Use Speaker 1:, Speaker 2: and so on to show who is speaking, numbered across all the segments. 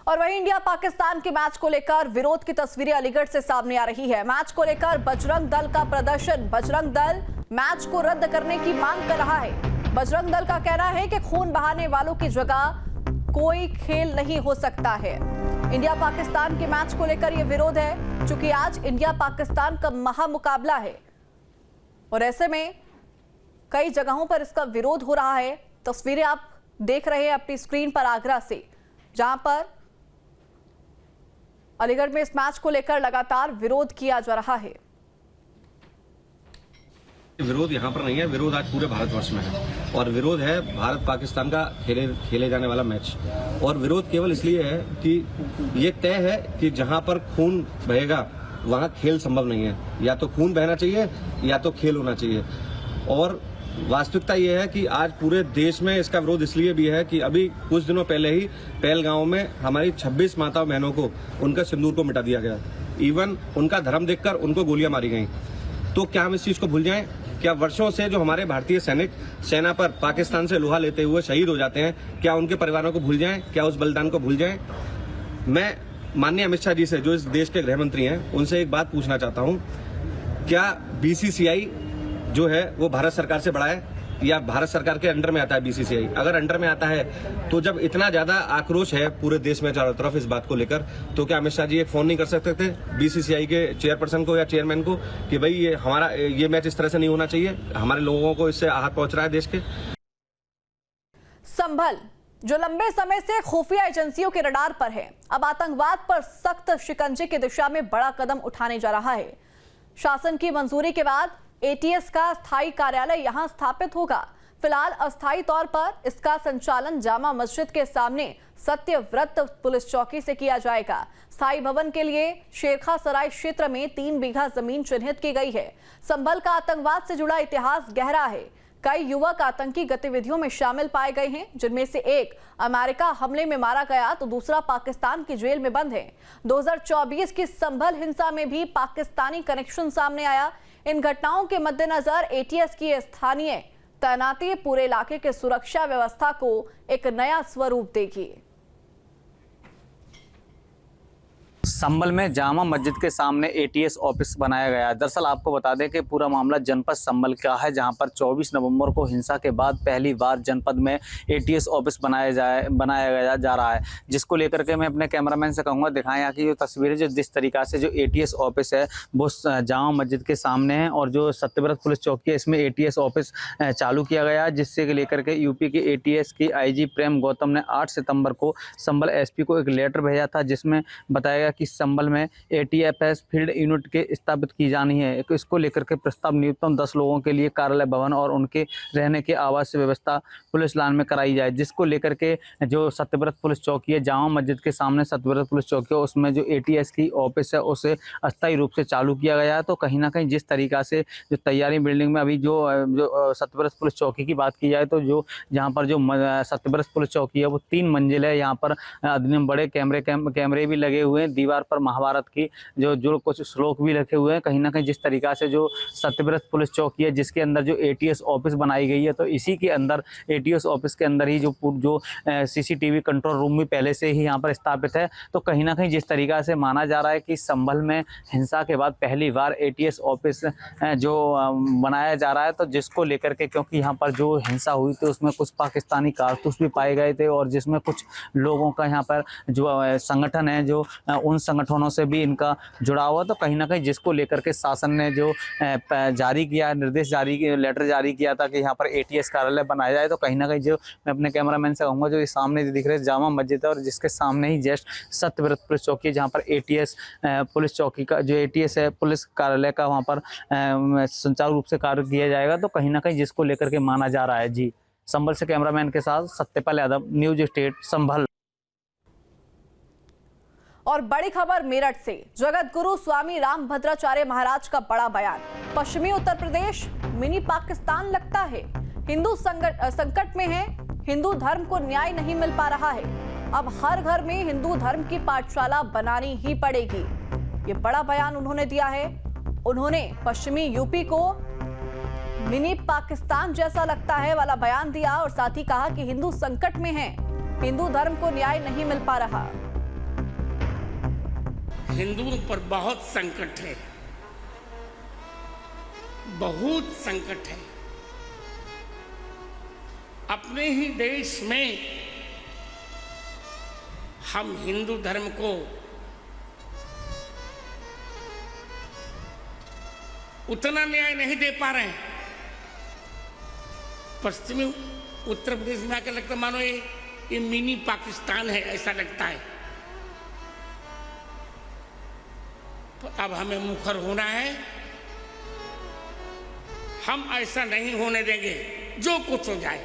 Speaker 1: और वहीं इंडिया पाकिस्तान के मैच को लेकर विरोध की तस्वीरें अलीगढ़ से सामने आ रही है। मैच को लेकर बजरंग दल का प्रदर्शन। बजरंग दल मैच को रद्द करने की मांग कर रहा है। बजरंग दल का कहना है कि खून बहाने वालों की जगह कोई खेल नहीं हो सकता है। इंडिया पाकिस्तान के मैच को लेकर यह विरोध है, क्योंकि आज इंडिया पाकिस्तान का महामुकाबला है और ऐसे में कई जगहों पर इसका विरोध हो रहा है। तस्वीरें आप देख रहे हैं अपनी स्क्रीन पर आगरा से, जहां पर अलीगढ़ में इस मैच को लेकर लगातार विरोध किया जा रहा है।
Speaker 2: विरोध यहाँ पर नहीं है, विरोध आज पूरे भारतवर्ष में है और विरोध है भारत पाकिस्तान का खेले जाने वाला मैच। और विरोध केवल इसलिए है कि ये तय है कि जहाँ पर खून बहेगा वहाँ खेल संभव नहीं है। या तो खून बहना चाहिए या तो खेल होना चाहिए। और वास्तविकता ये है कि आज पूरे देश में इसका विरोध इसलिए भी है कि अभी कुछ दिनों पहले ही पहलगांव में हमारी 26 माता बहनों को उनका सिंदूर को मिटा दिया गया। इवन उनका धर्म देखकर उनको गोलियां मारी गई। तो क्या हम इस चीज को भूल जाएं? क्या वर्षों से जो हमारे भारतीय सैनिक सेना पर पाकिस्तान से लोहा लेते हुए शहीद हो जाते हैं, क्या उनके परिवारों को भूल जाएं? क्या उस बलिदान को भूल जाएं? मैं माननीय अमित शाह जी से, जो इस देश के गृह मंत्री हैं, उनसे एक बात पूछना चाहता हूं, क्या बीसीसीआई जो है वो भारत सरकार से बड़ा है या भारत सरकार के अंडर में आता है बीसीसीआई? अगर अंडर में आता है तो जब इतना ज्यादा आक्रोश है पूरे देश में चारों तरफ इस बात को लेकर, तो क्या अमित शाह जी एक फोन नहीं कर सकते थे बीसीसीआई के चेयरपर्सन को या चेयरमैन को कि भाई ये मैच इस तरह से नहीं होना चाहिए, हमारे लोगों को इससे आहत पहुंच रहा है देश के।
Speaker 1: संभल जो लंबे समय से खुफिया एजेंसियों के रडार पर है, अब आतंकवाद पर सख्त शिकंजे की दिशा में बड़ा कदम उठाने जा रहा है। शासन की मंजूरी के बाद एटीएस का स्थायी कार्यालय यहां स्थापित होगा। फिलहाल अस्थायी तौर पर इसका संचालन जामा मस्जिद के सामने सत्यव्रत पुलिस चौकी से किया जाएगा। स्थायी भवन के लिए शेरखा सराय क्षेत्र में 3 बीघा जमीन चिन्हित की गई है। संभल का आतंकवाद से जुड़ा इतिहास गहरा है। कई युवक आतंकी गतिविधियों में शामिल पाए गए हैं, जिनमें से एक अमेरिका हमले में मारा गया तो दूसरा पाकिस्तान की जेल में बंद है। 2024 की संभल हिंसा में भी पाकिस्तानी कनेक्शन सामने आया। इन घटनाओं के मद्देनजर एटीएस की स्थानीय तैनाती पूरे इलाके के सुरक्षा व्यवस्था को एक नया स्वरूप देगी।
Speaker 3: संभल में जामा मस्जिद के सामने एटीएस ऑफिस बनाया गया है। दरअसल आपको बता दें कि पूरा मामला जनपद संभल का है, जहां पर 24 नवंबर को हिंसा के बाद पहली बार जनपद में एटीएस ऑफिस बनाया जा रहा है, जिसको लेकर के मैं अपने कैमरामैन से कहूँगा दिखाएं यहाँ की जो तस्वीरें, जो जिस तरीका से जो एटीएस ऑफिस है वो जामा मस्जिद के सामने है और जो सत्यव्रत पुलिस चौकी है इसमें एटीएस ऑफिस चालू किया गया है, जिससे लेकर के यूपी के एटीएस की आईजी प्रेम गौतम ने 8 सितंबर को संभल एसपी को एक लेटर भेजा था, जिसमें बताया गया कि संभल में एटीएफएस फील्ड यूनिट के स्थापित की जानी है। इसको लेकर के प्रस्ताव न्यूनतम 10 लोगों के लिए कार्यालय भवन और उनके रहने के आवास व्यवस्था पुलिस लाइन में कराई जाए, जिसको लेकर के जो सत्यव्रत पुलिस चौकी है जामा मस्जिद के सामने सत्यव्रत पुलिस चौकी है उसमें जो एटीएस की ऑफिस है उसे अस्थायी रूप से चालू किया गया है। तो कहीं ना कहीं जिस तरीका से जो तैयारी बिल्डिंग में अभी जो सत्यव्रत पुलिस चौकी की बात की जाए तो जो जहाँ पर जो सत्यव्रत पुलिस चौकी है वो 3 मंजिल है। यहाँ पर अधिनियम बड़े कैमरे भी लगे हुए हैं, दीवार पर महाभारत की जो कुछ श्लोक भी रखे हुए हैं। कहीं ना कहीं जिस तरीका से जो सत्यव्रत पुलिस चौकी है जिसके अंदर जो एटीएस ऑफिस बनाई गई है, तो इसी के अंदर एटीएस ऑफिस के अंदर ही जो सीसीटीवी कंट्रोल रूम भी पहले से ही यहाँ पर स्थापित है। तो कहीं ना कहीं जिस तरीका से माना जा रहा है कि संभल में हिंसा के बाद पहली बार एटीएस ऑफिस जो बनाया जा रहा है, तो जिसको लेकर के क्योंकि यहाँ पर जो हिंसा हुई थी उसमें कुछ पाकिस्तानी कारतूस भी पाए गए थे और जिसमें कुछ लोगों का यहाँ पर जो संगठन है जो उन संगठनों से भी इनका जुड़ा हुआ। तो कहीं ना कहीं जिसको लेकर के शासन ने जो जारी किया लेटर जारी किया था कि यहाँ पर एटीएस कार्यालय बनाया जाए, तो कहीं ना कहीं जो मैं अपने कैमरामैन से कहूँगा जो सामने दिख रहे जामा मस्जिद है और जिसके सामने ही जस्ट सत्यव्रत पुलिस चौकी जहाँ पर एटीएस पुलिस चौकी का जो एटीएस है पुलिस कार्यालय का वहाँ पर सुचारू रूप से कार्य किया जाएगा। तो कहीं ना कहीं जिसको लेकर के माना जा रहा है। जी, संभल से कैमरामैन के साथ सत्यपाल यादव, न्यूज स्टेट संभल।
Speaker 1: और बड़ी खबर मेरठ से, जगत गुरु स्वामी रामभद्राचार्य महाराज का बड़ा बयान। पश्चिमी उत्तर प्रदेश मिनी पाकिस्तान लगता है, हिंदू संकट में है, हिंदू धर्म को न्याय नहीं मिल पा रहा है, अब हर घर में हिंदू धर्म की पाठशाला बनानी ही पड़ेगी। ये बड़ा बयान उन्होंने दिया है। उन्होंने पश्चिमी यूपी को मिनी पाकिस्तान जैसा लगता है वाला बयान दिया और साथ ही कहा कि हिंदू संकट में है, हिंदू धर्म को न्याय नहीं मिल पा रहा।
Speaker 4: हिंदुओं पर बहुत संकट है, बहुत संकट है। अपने ही देश में हम हिंदू धर्म को उतना न्याय नहीं दे पा रहे हैं। पश्चिमी उत्तर प्रदेश में आकर लगता मानो ये मिनी पाकिस्तान है, ऐसा लगता है। तो अब हमें मुखर होना है, हम ऐसा नहीं होने देंगे, जो कुछ हो जाए।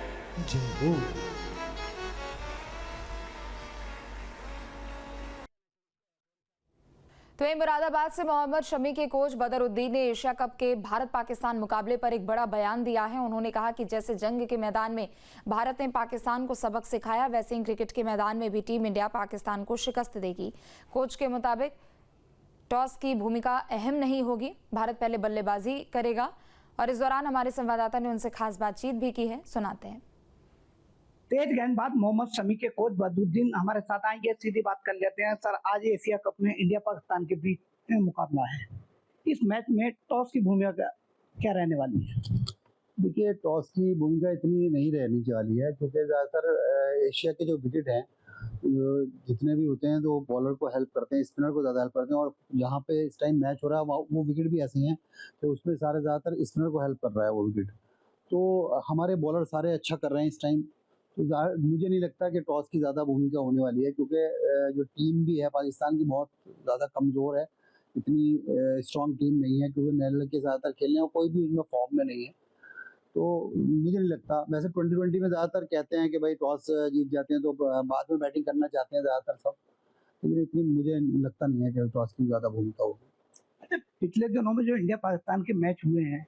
Speaker 5: तो वहीं मुरादाबाद से मोहम्मद शमी के कोच बदरुद्दीन ने एशिया कप के भारत पाकिस्तान मुकाबले पर एक बड़ा बयान दिया है। उन्होंने कहा कि जैसे जंग के मैदान में भारत ने पाकिस्तान को सबक सिखाया, वैसे ही क्रिकेट के मैदान में भी टीम इंडिया पाकिस्तान को शिकस्त देगी। कोच के मुताबिक टॉस की भूमिका अहम नहीं होगी, भारत पहले बल्लेबाजी करेगा। और इस दौरान हमारे संवाददाता ने उनसे खास बातचीत भी की है, सुनाते हैं।
Speaker 6: तेज गेंदबाज मोहम्मद शमी के कोच बदरुद्दीन हमारे साथ आएंगे, सीधी बात कर लेते हैं। सर, आज एशिया कप में इंडिया पाकिस्तान के बीच मुकाबला है, इस मैच में टॉस की भूमिका क्या रहने वाली है?
Speaker 7: देखिए, टॉस की भूमिका इतनी नहीं रहने वाली है, क्योंकि ज़्यादातर एशिया के जो विकेट हैं जितने भी होते हैं तो बॉलर को हेल्प करते हैं, स्पिनर को ज़्यादा हेल्प करते हैं। और जहाँ पे इस टाइम मैच हो रहा है वो विकेट भी ऐसे हैं कि उसमें सारे ज़्यादातर स्पिनर को हेल्प कर रहा है वो विकेट। तो हमारे बॉलर सारे अच्छा कर रहे हैं इस टाइम, तो मुझे नहीं लगता कि टॉस की ज़्यादा भूमिका होने वाली है, क्योंकि जो टीम भी है पाकिस्तान की बहुत ज़्यादा कमज़ोर है, इतनी स्ट्रॉन्ग टीम नहीं है, क्योंकि नए लड़के ज़्यादातर खेलने हैं और कोई भी उसमें फॉर्म में नहीं है। तो मुझे नहीं लगता। वैसे 2020 में ज़्यादातर कहते हैं कि भाई टॉस जीत जाते हैं तो बाद में बैटिंग करना चाहते हैं ज़्यादातर सब, लेकिन इतनी मुझे लगता नहीं है कि टॉस की ज़्यादा भूमिका होगी।
Speaker 6: अच्छा, पिछले दिनों में जो इंडिया पाकिस्तान के मैच हुए हैं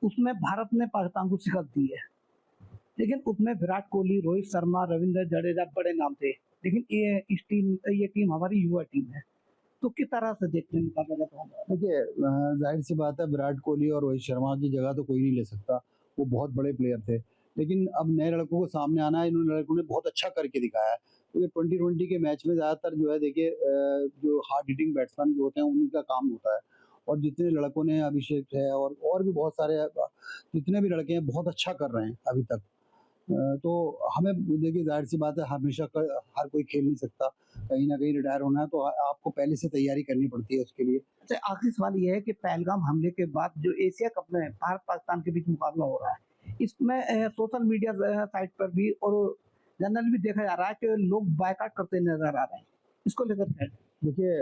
Speaker 6: उसमें भारत ने पाकिस्तान को शिकस्त दी है, लेकिन उसमें विराट कोहली, रोहित शर्मा, रविंद्र जडेजा बड़े नाम थे। लेकिन ये टीम हमारी युवा टीम है, तो किस तरह से देखते हैं मुकाबला?
Speaker 7: देखिए, जाहिर सी बात है, विराट कोहली और रोहित शर्मा की जगह तो कोई नहीं ले सकता, वो बहुत बड़े प्लेयर थे। लेकिन अब नए लड़कों को सामने आना है, इन लड़कों ने बहुत अच्छा करके दिखाया है। क्योंकि 2020 के मैच में ज़्यादातर जो है, देखिए, जो हार्ड हिटिंग बैट्समैन जो होते हैं उनका काम होता है, और जितने लड़कों ने, अभिषेक है और भी बहुत सारे जितने भी लड़के हैं बहुत अच्छा कर रहे हैं अभी तक। तो हमें, देखिए, जाहिर सी बात है, हमेशा हर कोई खेल नहीं सकता, कहीं ना कहीं रिटायर होना है, तो आपको पहले से तैयारी करनी पड़ती है उसके लिए।
Speaker 6: अच्छा, आखिरी सवाल ये है कि पहलगाम हमले के बाद जो एशिया कप में भारत पाकिस्तान के बीच मुकाबला हो रहा है, इसमें सोशल मीडिया साइट पर भी और जनरल भी देखा जा रहा है कि लोग बायकॉट करते नजर आ रहे हैं, इसको लेकर?
Speaker 7: देखिए,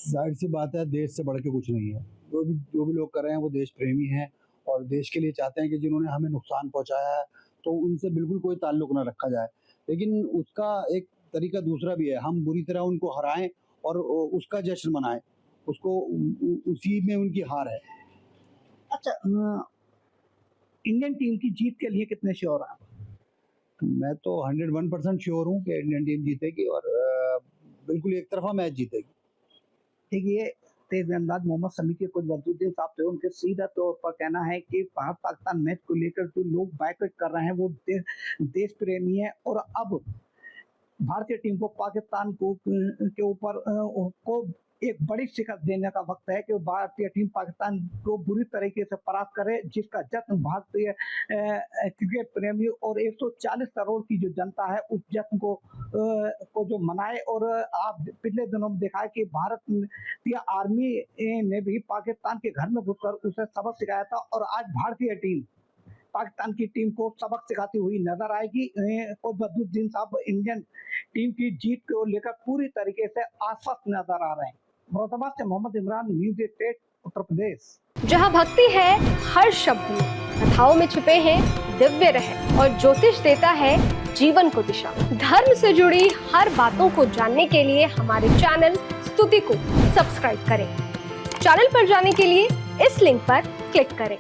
Speaker 7: जाहिर सी बात है, देश से बढ़ के कुछ नहीं है। जो भी लोग कर रहे हैं वो देश प्रेमी हैं और देश के लिए चाहते हैं कि जिन्होंने हमें नुकसान पहुंचाया है तो उनसे बिल्कुल कोई ताल्लुक ना रखा जाए। लेकिन उसका एक तरीका दूसरा भी है, हम बुरी तरह उनको हराएं और उसका जश्न मनाएं, उसको उसी में उनकी हार है।
Speaker 6: अच्छा, इंडियन टीम की जीत के लिए कितने श्योर हैं?
Speaker 7: मैं तो 101% श्योर हूँ कि इंडियन टीम जीतेगी और बिल्कुल एक तरफा मैच जीतेगी।
Speaker 6: देखिए, तेज गेंदबाज मोहम्मद शमी के कुछ बदरुद्दीन साहब थे, उनके सीधा तौर पर कहना है कि भारत पाकिस्तान मैच को लेकर जो लोग बायकॉट कर रहे हैं वो देश प्रेमी है, और अब भारतीय टीम को पाकिस्तान को के ऊपर को एक बड़ी शिकस्त देने का वक्त है कि भारतीय टीम पाकिस्तान को बुरी तरीके से परास्त करे, जिसका जश्न भारतीय क्रिकेट प्रेमी और 140 करोड़ की जो जनता है उस जश्न को जो मनाए। और आप पिछले दिनों में देखा है कि भारतीय आर्मी ने भी पाकिस्तान के घर में घुसकर उसे सबक सिखाया था, और आज भारतीय टीम पाकिस्तान की टीम को सबक सिखाती हुई नजर आएगी। कोच बदरुद्दीन साहब इंडियन टीम की जीत को लेकर पूरी तरीके से आश्वस्त नजर आ रहे हैं। मुरादाबाद से मोहम्मद इमरान, न्यूज़ 8 उत्तर प्रदेश।
Speaker 8: जहां भक्ति है हर शब्द में, कथाओं में छुपे हैं दिव्य रहस्य, और ज्योतिष देता है जीवन को दिशा। धर्म से जुड़ी हर बातों को जानने के लिए हमारे चैनल स्तुति को सब्सक्राइब करें। चैनल पर जाने के लिए इस लिंक पर क्लिक करें।